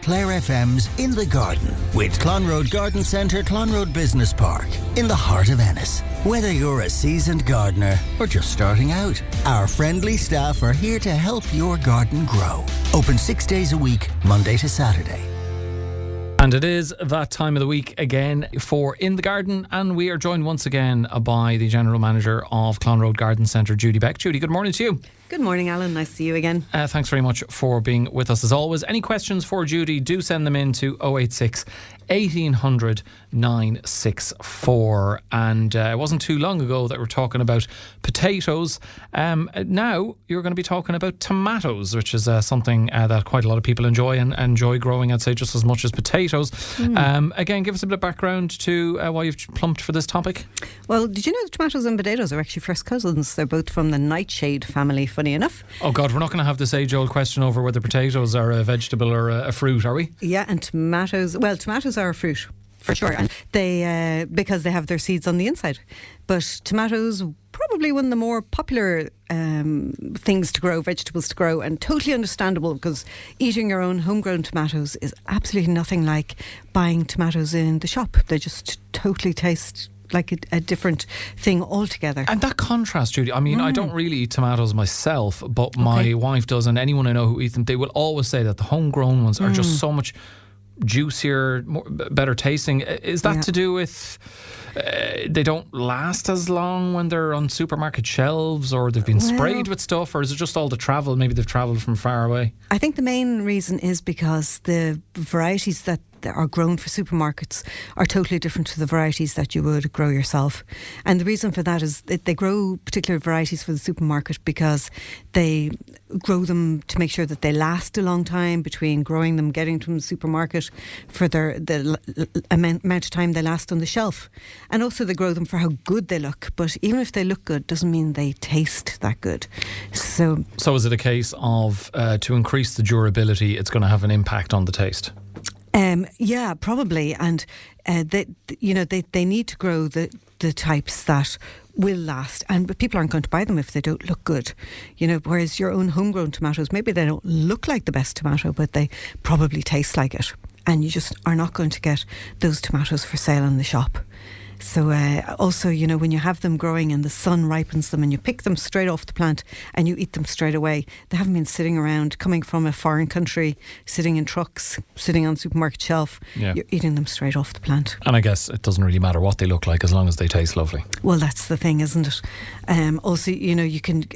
Clare FM's In the Garden with Clonroad Garden Centre, Clonroad Business Park, in the heart of Ennis. Whether you're a seasoned gardener or just starting out, our friendly staff are here to help your garden grow. Open 6 days a week, Monday to Saturday. And it is that time of the week again for In the Garden, and we are joined once again by the General Manager of Clonroad Garden Centre, Judy Beck. Judy, good morning to you. Good morning, Alan. Nice to see you again. Thanks very much for being with us as always. Any questions for Judy, do send them in to 086 1800 964. And it wasn't too long ago that we were talking about potatoes. Now you're going to be talking about tomatoes, which is something that quite a lot of people enjoy and enjoy growing, I'd say, just as much as potatoes. Again, give us a bit of background to why you've plumped for this topic. Well, did you know that tomatoes and potatoes are actually first cousins? They're both from the nightshade family, funny enough. Oh God, we're not going to have this age-old question over whether potatoes are a vegetable or a fruit, are we? Yeah, and tomatoes are a fruit, for sure, and they because they have their seeds on the inside. But tomatoes, probably one of the more popular things to grow, vegetables to grow, and totally understandable, because eating your own homegrown tomatoes is absolutely nothing like buying tomatoes in the shop. They just totally taste like a different thing altogether. And that contrast, Judy, I mean, I don't really eat tomatoes myself, but my wife does, and anyone I know who eats them, they will always say that the homegrown ones are just so much juicier, better tasting. Is that to do with they don't last as long when they're on supermarket shelves, or they've been sprayed with stuff, or is it just all the travel? Maybe they've travelled from far away. I think the main reason is because the varieties that are grown for supermarkets are totally different to the varieties that you would grow yourself. And the reason for that is that they grow particular varieties for the supermarket because they grow them to make sure that they last a long time between growing them, getting from the supermarket, for the amount of time they last on the shelf. And also they grow them for how good they look. But even if they look good, doesn't mean they taste that good. So is it a case of to increase the durability, it's going to have an impact on the taste? Yeah, probably. And they need to grow the types that will last, but people aren't going to buy them if they don't look good. Whereas your own homegrown tomatoes, maybe they don't look like the best tomato, but they probably taste like it. And you just are not going to get those tomatoes for sale in the shop. So also, when you have them growing and the sun ripens them and you pick them straight off the plant and you eat them straight away, they haven't been sitting around, coming from a foreign country, sitting in trucks, sitting on the supermarket shelf. Yeah. You're eating them straight off the plant. And I guess it doesn't really matter what they look like as long as they taste lovely. Well, that's the thing, isn't it? Also, you can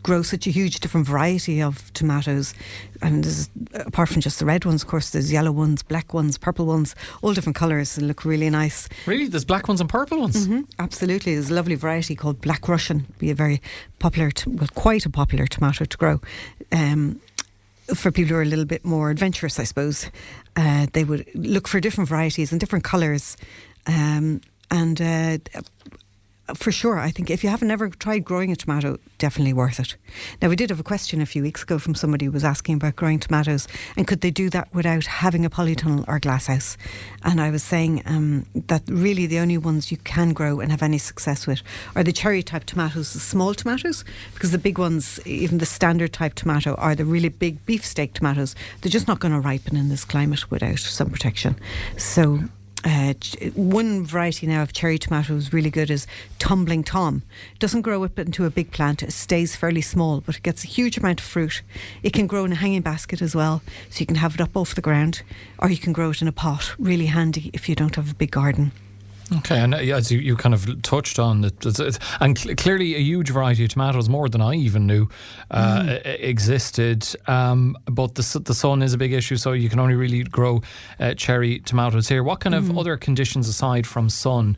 grow such a huge different variety of tomatoes. And apart from just the red ones, of course, there's yellow ones, black ones, purple ones, all different colours and look really nice. Really? There's black ones and purple ones? Mm-hmm, absolutely. There's a lovely variety called Black Russian. Be a very popular, quite a popular tomato to grow. For people who are a little bit more adventurous, I suppose, they would look for different varieties and different colours. For sure, I think if you haven't ever tried growing a tomato, definitely worth it. Now, we did have a question a few weeks ago from somebody who was asking about growing tomatoes and could they do that without having a polytunnel or glasshouse. And I was saying that really the only ones you can grow and have any success with are the cherry type tomatoes, the small tomatoes, because the big ones, even the standard type tomato, are the really big beefsteak tomatoes. They're just not going to ripen in this climate without some protection. So one variety now of cherry tomatoes really good is Tumbling Tom. It doesn't grow up into a big plant, it stays fairly small, but it gets a huge amount of fruit. It can grow in a hanging basket as well, so you can have it up off the ground, or you can grow it in a pot. Really handy if you don't have a big garden. Okay, and as you kind of touched on it, and clearly a huge variety of tomatoes, more than I even knew existed. But the sun is a big issue, so you can only really grow cherry tomatoes here. What kind of other conditions aside from sun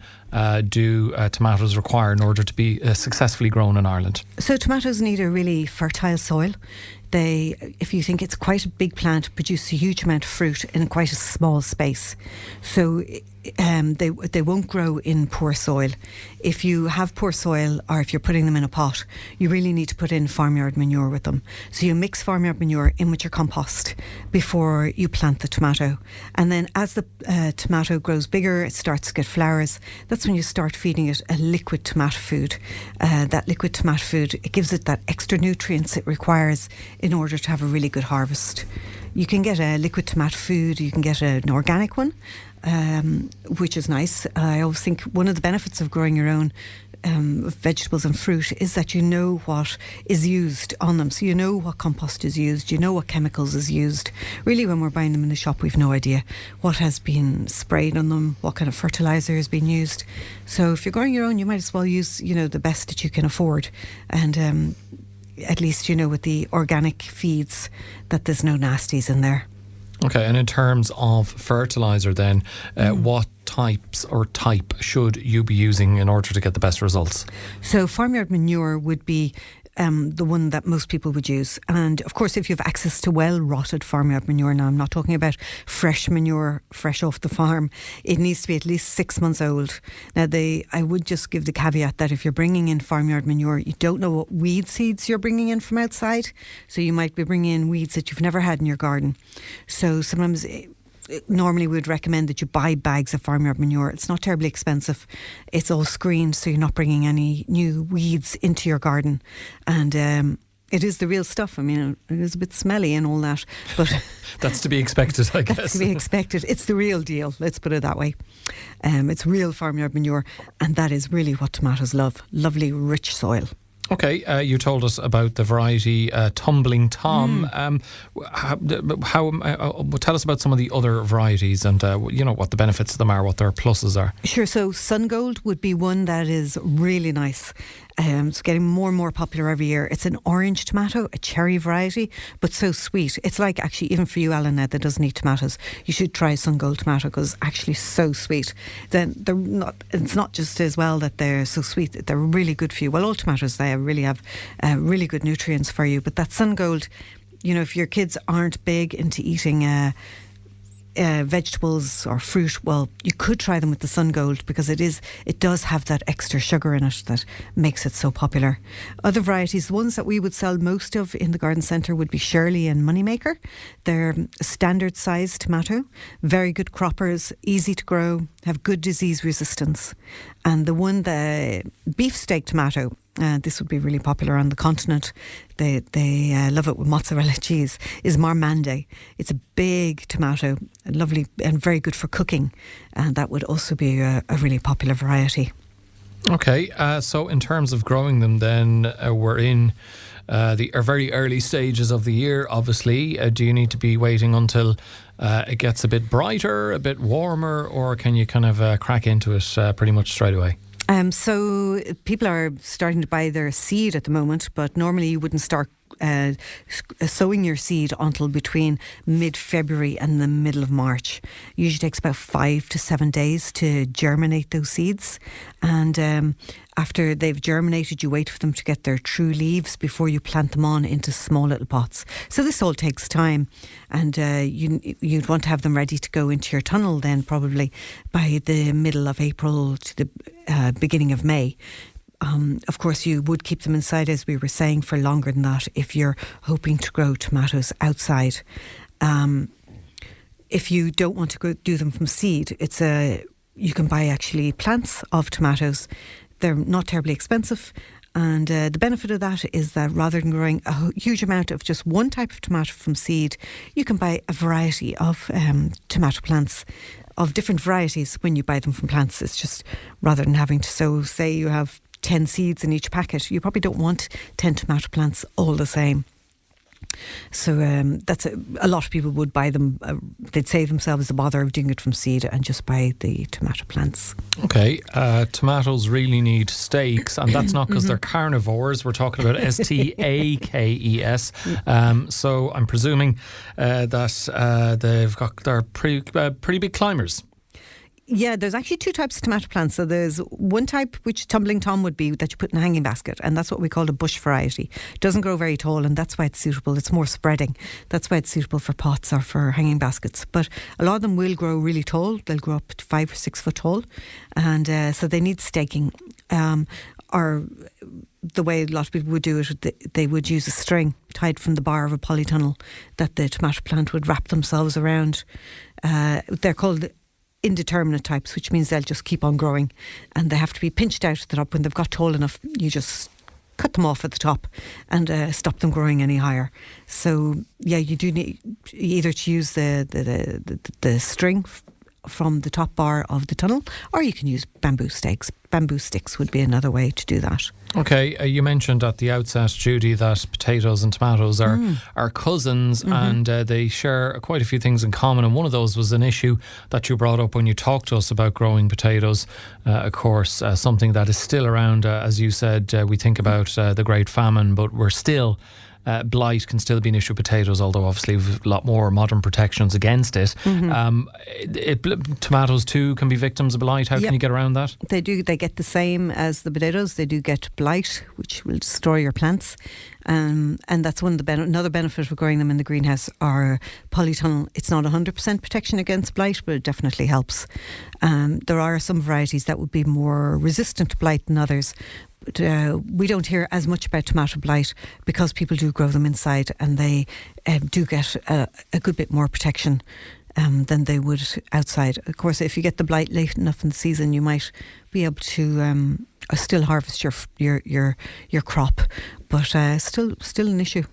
do tomatoes require in order to be successfully grown in Ireland? So tomatoes need a really fertile soil. If you think it's quite a big plant, produce a huge amount of fruit in quite a small space. So they won't grow in poor soil. If you have poor soil, or if you're putting them in a pot, you really need to put in farmyard manure with them. So you mix farmyard manure in with your compost before you plant the tomato. And then as the tomato grows bigger, it starts to get flowers. That's when you start feeding it a liquid tomato food. That liquid tomato food, it gives it that extra nutrients it requires in order to have a really good harvest. You can get a liquid tomato food, you can get an organic one, which is nice. I always think one of the benefits of growing your own vegetables and fruit is that you know what is used on them. So you know what compost is used, you know what chemicals is used. Really, when we're buying them in the shop, we've no idea what has been sprayed on them, what kind of fertilizer has been used. So if you're growing your own, you might as well use, the best that you can afford. And at least, with the organic feeds, that there's no nasties in there. Okay, and in terms of fertiliser then, what types or type should you be using in order to get the best results? So farmyard manure would be the one that most people would use. And of course, if you have access to well-rotted farmyard manure, now I'm not talking about fresh manure, fresh off the farm, it needs to be at least 6 months old. Now, I would just give the caveat that if you're bringing in farmyard manure, you don't know what weed seeds you're bringing in from outside. So you might be bringing in weeds that you've never had in your garden. So sometimes normally we would recommend that you buy bags of farmyard manure. It's not terribly expensive. It's all screened, so you're not bringing any new weeds into your garden. And it is the real stuff. I mean, it is a bit smelly and all that, but that's to be expected, I guess. That's to be expected. It's the real deal, let's put it that way. It's real farmyard manure, and that is really what tomatoes love. Lovely, rich soil. Okay, you told us about the variety Tumbling Tom. Tell us about some of the other varieties and what the benefits of them are, what their pluses are. Sure. So Sun Gold would be one that is really nice. It's getting more and more popular every year. It's an orange tomato, a cherry variety, but so sweet. It's like, actually, even for you, Alan, that doesn't eat tomatoes, you should try Sun Gold tomato because it's actually so sweet. Then it's not just as well that they're so sweet, they're really good for you. Well, all tomatoes, they really have really good nutrients for you. But that Sun Gold, if your kids aren't big into eating vegetables or fruit, well, you could try them with the Sun Gold because it does have that extra sugar in it that makes it so popular. Other varieties, the ones that we would sell most of in the garden centre would be Shirley and Moneymaker. They're a standard size tomato, very good croppers, easy to grow, have good disease resistance. And the beefsteak tomato, this would be really popular on the continent. They love it with mozzarella cheese, is Marmande. It's a big tomato, lovely and very good for cooking. And that would also be a really popular variety. Okay, so in terms of growing them then, we're in the very early stages of the year, obviously. Do you need to be waiting until it gets a bit brighter, a bit warmer, or can you kind of crack into it pretty much straight away? So people are starting to buy their seed at the moment, but normally you wouldn't start sowing your seed until between mid-February and the middle of March. Usually takes about 5 to 7 days to germinate those seeds, and after they've germinated, you wait for them to get their true leaves before you plant them on into small little pots. So this all takes time, and you'd want to have them ready to go into your tunnel then probably by the middle of April to the beginning of May. Of course, you would keep them inside, as we were saying, for longer than that if you're hoping to grow tomatoes outside. If you don't want to do them from seed, you can buy actually plants of tomatoes. They're not terribly expensive, and the benefit of that is that rather than growing a huge amount of just one type of tomato from seed, you can buy a variety of tomato plants of different varieties when you buy them from plants. It's just, rather than having to sow, say you have 10 seeds in each packet, you probably don't want 10 tomato plants all the same. So that's a lot of people would buy them. They'd save themselves the bother of doing it from seed and just buy the tomato plants. Okay, tomatoes really need steaks, and that's not because they're carnivores. We're talking about STAKES. So I'm presuming that they're pretty big climbers. Yeah, there's actually two types of tomato plants. So there's one type, which Tumbling Tom would be, that you put in a hanging basket, and that's what we call a bush variety. It doesn't grow very tall, and that's why it's suitable. It's more spreading. That's why it's suitable for pots or for hanging baskets. But a lot of them will grow really tall. They'll grow up to 5 or 6 foot tall, and so they need staking. Or the way a lot of people would do it, they would use a string tied from the bar of a polytunnel that the tomato plant would wrap themselves around. They're called indeterminate types, which means they'll just keep on growing, and they have to be pinched out at the top. When they've got tall enough, you just cut them off at the top and stop them growing any higher. So yeah, you do need either to use the string from the top bar of the tunnel, or you can use bamboo stakes. Bamboo sticks would be another way to do that. Okay, you mentioned at the outset, Judy, that potatoes and tomatoes are cousins, and they share quite a few things in common, and one of those was an issue that you brought up when you talked to us about growing potatoes. Of course, something that is still around, as you said. We think about the Great Famine, but we're still... blight can still be an issue with potatoes, although obviously we've a lot more modern protections against it. Tomatoes too can be victims of blight. How can you get around that? They do. They get the same as the potatoes. They do get blight, which will destroy your plants. And that's one of the another benefit of growing them in the greenhouse. Are polytunnel. It's not 100% protection against blight, but it definitely helps. There are some varieties that would be more resistant to blight than others. But, we don't hear as much about tomato blight because people do grow them inside, and they do get a good bit more protection than they would outside. Of course, if you get the blight late enough in the season, you might be able to still harvest your crop, but still an issue,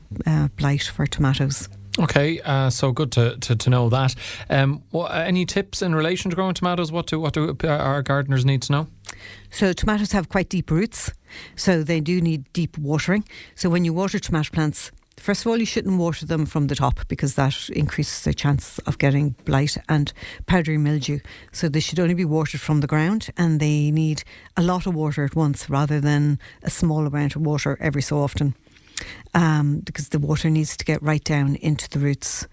blight for tomatoes. Okay, so good to know that. Any tips in relation to growing tomatoes? What do our gardeners need to know? So tomatoes have quite deep roots, so they do need deep watering. So when you water tomato plants, first of all, you shouldn't water them from the top because that increases the chance of getting blight and powdery mildew. So they should only be watered from the ground, and they need a lot of water at once rather than a small amount of water every so often. Because the water needs to get right down into the roots.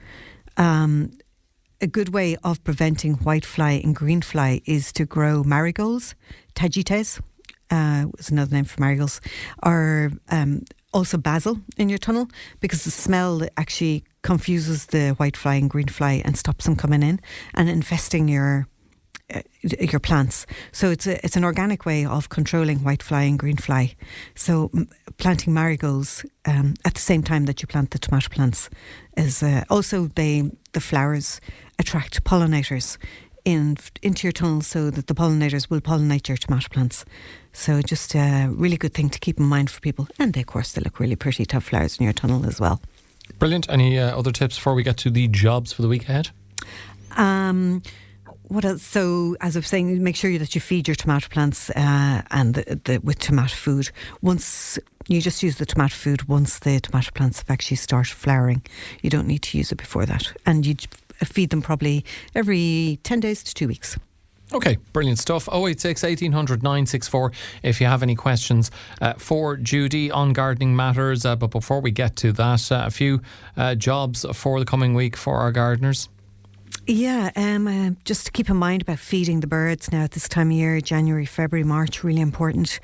A good way of preventing whitefly and greenfly is to grow marigolds, tagetes, is another name for marigolds, or also basil in your tunnel, because the smell actually confuses the whitefly and greenfly and stops them coming in and infesting your plants. So it's an organic way of controlling whitefly and greenfly. So planting marigolds at the same time that you plant the tomato plants is also the flowers attract pollinators into your tunnel, so that the pollinators will pollinate your tomato plants. So just a really good thing to keep in mind for people. And they, of course, they look really pretty to have flowers in your tunnel as well. Brilliant. Any other tips before we get to the jobs for the week ahead? What else? So, as I was saying, make sure that you feed your tomato plants and with tomato food. Once you just use the tomato food once the tomato plants have actually started flowering. You don't need to use it before that. And you feed them probably every 10 days to 2 weeks. Okay, brilliant stuff. 086 1800 964 if you have any questions for Judy on gardening matters. But before we get to that, a few jobs for the coming week for our gardeners. Yeah, just to keep in mind about feeding the birds now at this time of year, January, February, March, really important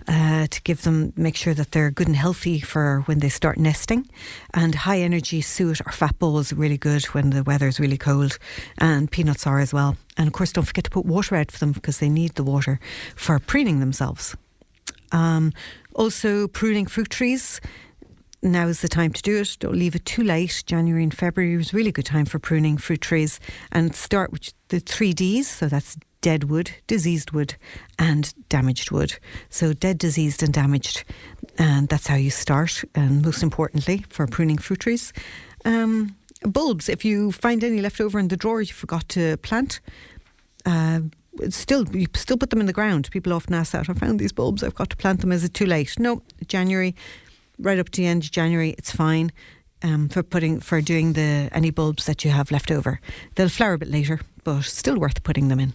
to give them, make sure that they're good and healthy for when they start nesting. And high energy suet or fat balls are really good when the weather's really cold, and peanuts are as well. And of course, don't forget to put water out for them because they need the water for preening themselves. Also, pruning fruit trees. Now is the time to do it. Don't leave it too late. January and February is a really good time for pruning fruit trees, and start with the 3 Ds. So that's dead wood, diseased wood and damaged wood. So dead, diseased and damaged, and that's how you start. And most importantly for pruning fruit trees, bulbs, if you find any left over in the drawer you forgot to plant, you still put them in the ground. People often ask that, I found these bulbs, I've got to plant them, is it too late? No, January, right up to the end of January, it's fine for doing any bulbs that you have left over. They'll flower a bit later, but still worth putting them in.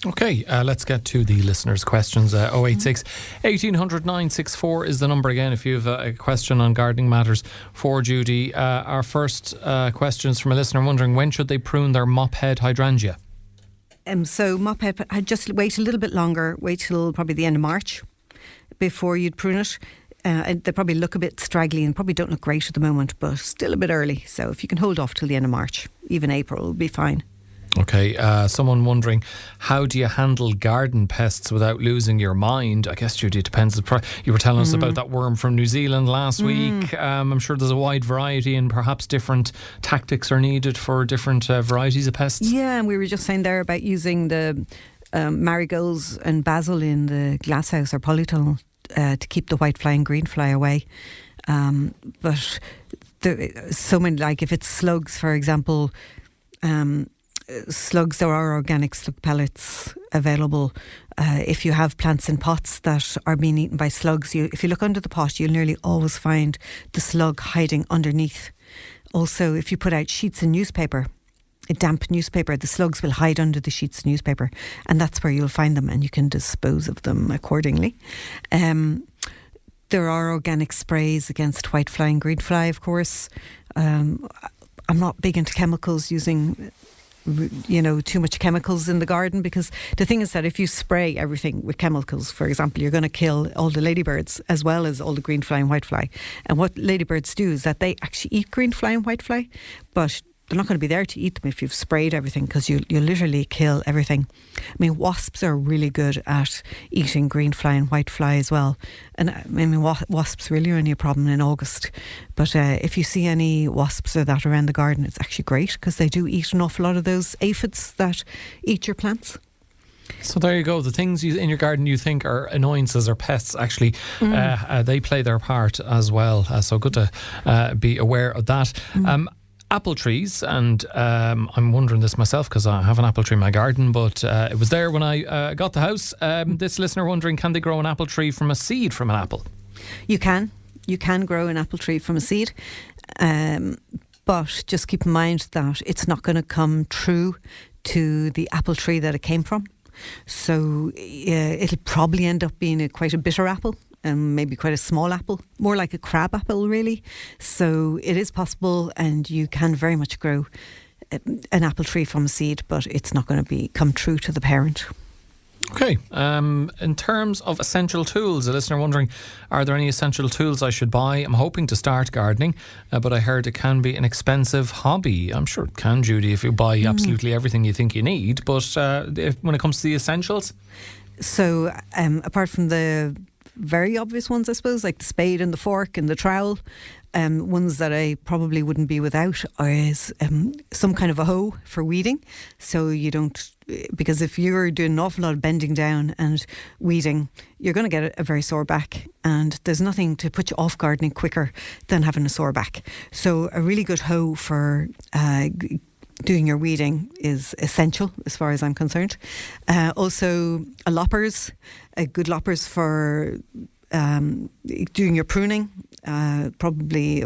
Okay, let's get to the listeners' questions. 086 1800 964 is the number again if you have a question on gardening matters for Judy. Our first question is from a listener wondering, when should they prune their mophead hydrangea? So mophead, I'd just wait a little bit longer, wait till probably the end of March before you'd prune it. They probably look a bit straggly and probably don't look great at the moment, but still a bit early. So if you can hold off till the end of March, even April will be fine. Okay, someone wondering, how do you handle garden pests without losing your mind? I guess, Judy, it depends. You were telling us about that worm from New Zealand last week. I'm sure there's a wide variety and perhaps different tactics are needed for different varieties of pests. Yeah, and we were just saying there about using the marigolds and basil in the glasshouse or polytunnel to keep the white fly and green fly away. But so many, like if it's slugs, for example, slugs, there are organic slug pellets available. If you have plants in pots that are being eaten by slugs, if you look under the pot, you'll nearly always find the slug hiding underneath. Also, if you put out sheets of newspaper, a damp newspaper, the slugs will hide under the sheets of newspaper, and that's where you'll find them, and you can dispose of them accordingly. There are organic sprays against white fly and green fly, of course. I'm not big into chemicals, using too much chemicals in the garden, because the thing is that if you spray everything with chemicals, for example, you're going to kill all the ladybirds as well as all the green fly and white fly. And what ladybirds do is that they actually eat green fly and white fly, but they're not going to be there to eat them if you've sprayed everything, because you literally kill everything. I mean, wasps are really good at eating green fly and white fly as well. And I mean, wasps really are only a problem in August. But if you see any wasps or that around the garden, it's actually great, because they do eat an awful lot of those aphids that eat your plants. So there you go. The things in your garden you think are annoyances or pests, actually, they play their part as well. So good to be aware of that. Apple trees, and I'm wondering this myself because I have an apple tree in my garden, but it was there when I got the house. This listener wondering, can they grow an apple tree from a seed from an apple? You can grow an apple tree from a seed, but just keep in mind that it's not going to come true to the apple tree that it came from. So it'll probably end up being quite a bitter apple. Maybe quite a small apple, more like a crab apple really. So it is possible, and you can very much grow an apple tree from a seed, but it's not going to come true to the parent. Okay. In terms of essential tools, a listener wondering, are there any essential tools I should buy? I'm hoping to start gardening, but I heard it can be an expensive hobby. I'm sure it can, Judy, if you buy absolutely everything you think you need. But when it comes to the essentials? So apart from the very obvious ones, I suppose, like the spade and the fork and the trowel, ones that I probably wouldn't be without is some kind of a hoe for weeding. So you don't, because if you're doing an awful lot of bending down and weeding, you're going to get a very sore back, and there's nothing to put you off gardening quicker than having a sore back. So a really good hoe for doing your weeding is essential as far as I'm concerned. Also loppers, good loppers for doing your pruning. Probably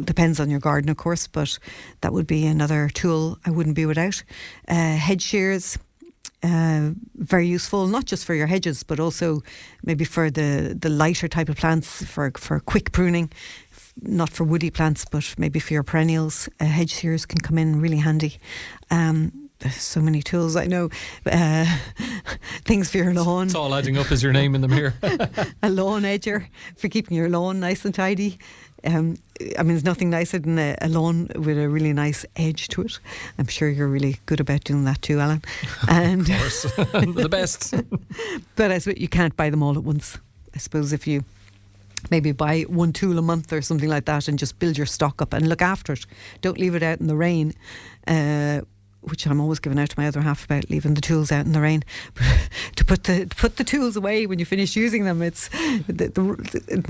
depends on your garden, of course, but that would be another tool I wouldn't be without. Hedge shears, very useful, not just for your hedges, but also maybe for the lighter type of plants, for quick pruning. Not for woody plants, but maybe for your perennials. Hedge shears can come in really handy. There's so many tools, I know. Things for your lawn. It's all adding up as your name in them here. A lawn edger for keeping your lawn nice and tidy. I mean, there's nothing nicer than a lawn with a really nice edge to it. I'm sure you're really good about doing that too, Alan. And of course, the best. But I suppose you can't buy them all at once. I suppose if you maybe buy one tool a month or something like that, and just build your stock up and look after it. Don't leave it out in the rain, which I'm always giving out to my other half about, leaving the tools out in the rain. To put the tools away when you finish using them. It's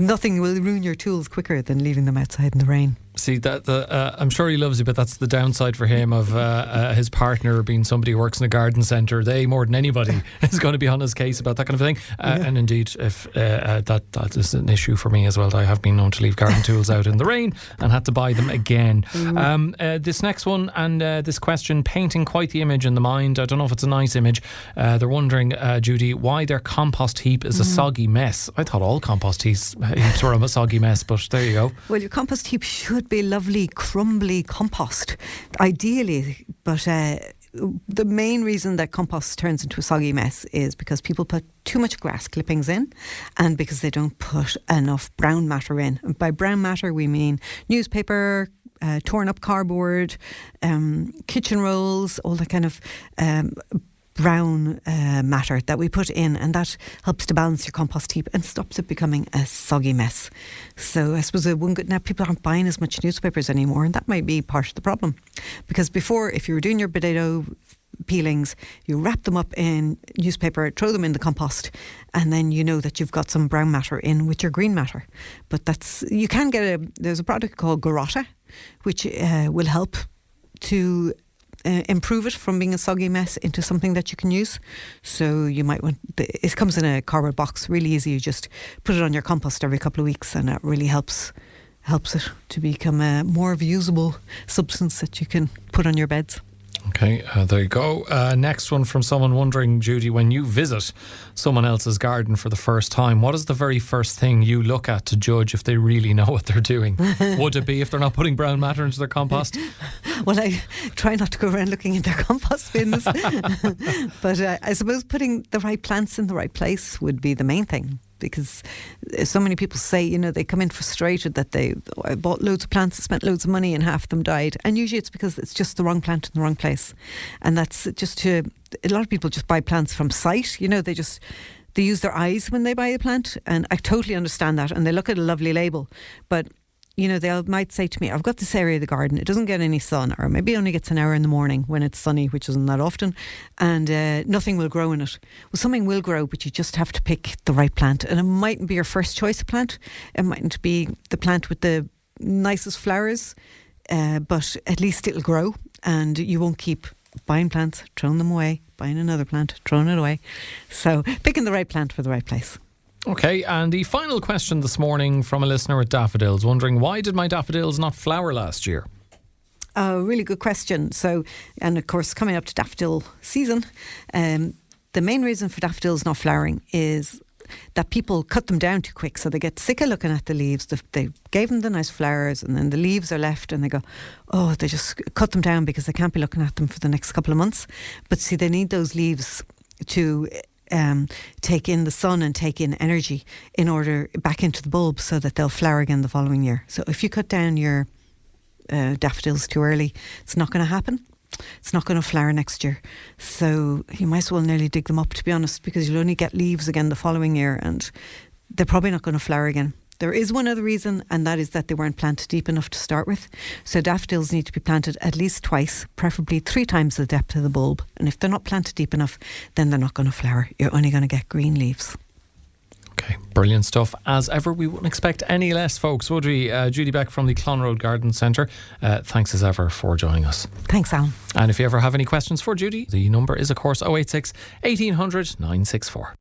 nothing will ruin your tools quicker than leaving them outside in the rain. See, I'm sure he loves you, but that's the downside for him of his partner being somebody who works in a garden centre. They, more than anybody, is going to be on his case about that kind of thing. And indeed, if that is an issue for me as well. I have been known to leave garden tools out in the rain and had to buy them again. This next one, and this question, painting quite the image in the mind. I don't know if it's a nice image. They're wondering, Judy, why their compost heap is a soggy mess. I thought all compost heaps were a soggy mess, but there you go. Well, your compost heap should be lovely, crumbly compost, ideally. But the main reason that compost turns into a soggy mess is because people put too much grass clippings in, and because they don't put enough brown matter in. And by brown matter, we mean newspaper, torn up cardboard, kitchen rolls, all that kind of brown matter that we put in, and that helps to balance your compost heap and stops it becoming a soggy mess. So I suppose now people aren't buying as much newspapers anymore, and that might be part of the problem. Because before, if you were doing your potato peelings, you wrap them up in newspaper, throw them in the compost, and then you know that you've got some brown matter in with your green matter. But you can get there's a product called Garotta, which will help to improve it from being a soggy mess into something that you can use. So you might want, it comes in a cardboard box, really easy. You just put it on your compost every couple of weeks, and that really helps it to become a more of a usable substance that you can put on your beds. Okay, there you go. Next one from someone wondering, Judy, when you visit someone else's garden for the first time, what is the very first thing you look at to judge if they really know what they're doing? Would it be if they're not putting brown matter into their compost? Well, I try not to go around looking in their compost bins. But I suppose putting the right plants in the right place would be the main thing. Because so many people say, they come in frustrated that I bought loads of plants, spent loads of money, and half of them died. And usually it's because it's just the wrong plant in the wrong place. And that's just a lot of people just buy plants from sight. They use their eyes when they buy a plant. And I totally understand that. And they look at a lovely label. But they might say to me, I've got this area of the garden, it doesn't get any sun, or maybe only gets an hour in the morning when it's sunny, which isn't that often, and nothing will grow in it. Well, something will grow, but you just have to pick the right plant. And it mightn't be your first choice of plant. It mightn't be the plant with the nicest flowers, but at least it'll grow, and you won't keep buying plants, throwing them away, buying another plant, throwing it away. So picking the right plant for the right place. Okay, and the final question this morning from a listener with daffodils, wondering, why did my daffodils not flower last year? Oh, really good question. So, and of course, coming up to daffodil season, the main reason for daffodils not flowering is that people cut them down too quick. So they get sick of looking at the leaves. They gave them the nice flowers, and then the leaves are left, and they go, they just cut them down because they can't be looking at them for the next couple of months. But see, they need those leaves to take in the sun and take in energy in order back into the bulb so that they'll flower again the following year. So if you cut down your daffodils too early, it's not going to happen. It's not going to flower next year. So you might as well nearly dig them up, to be honest, because you'll only get leaves again the following year, and they're probably not going to flower again. There is one other reason, and that is that they weren't planted deep enough to start with. So daffodils need to be planted at least twice, preferably 3 times the depth of the bulb. And if they're not planted deep enough, then they're not going to flower. You're only going to get green leaves. Okay, brilliant stuff. As ever, we wouldn't expect any less, folks, would we? Judy Beck from the Clonroad Garden Centre. Thanks as ever for joining us. Thanks, Alan. And if you ever have any questions for Judy, the number is, of course, 086 1800 964.